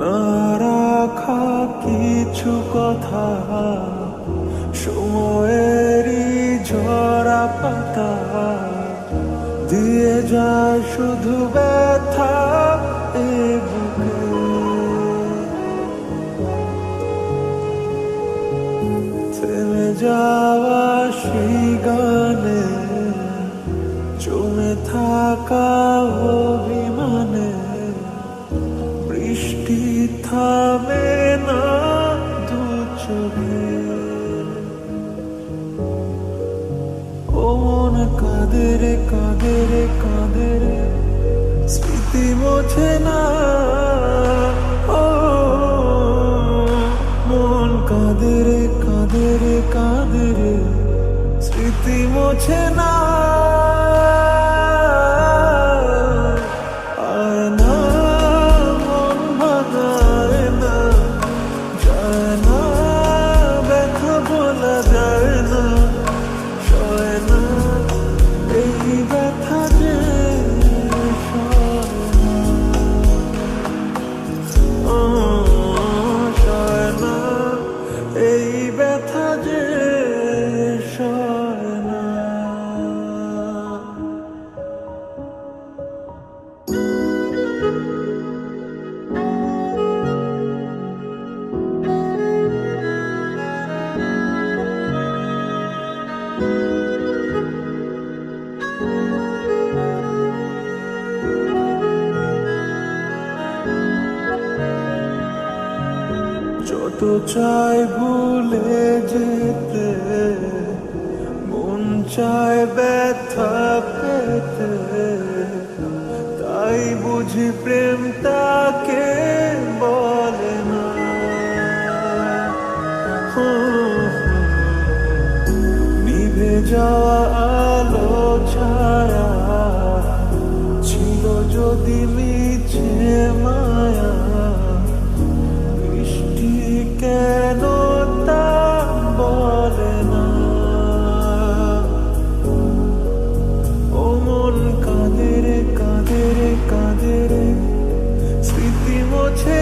না রাখা কিছু কথা, সময়েরই ঝরা পাতা দিয়ে যায় শুধু ব্যথা এ বুকে। থেমে যাওয়া সেই গানে, জমে থাকা অভিমানে, বৃষ্টি থামে না দু চোখে। ও মন কাঁদে রে কাঁদে রে কাঁদে রে, স্মৃতি মোছে না। ও মন কাঁদে রে কাঁদে রে কাঁদে রে, স্মৃতি মোছে না। যত চাই ভুলে যেতে, মন চায় ব্যথা পেতে, তাই বুঝি প্রেম তাকে বলে না। নিভে যাওয়া আলো ছায়া ছিল যদি মিছে মায়া, কেন তা বলে না। ও মন কাঁদে রে কাঁদে রে কাঁদে রে, স্মৃতি মোছে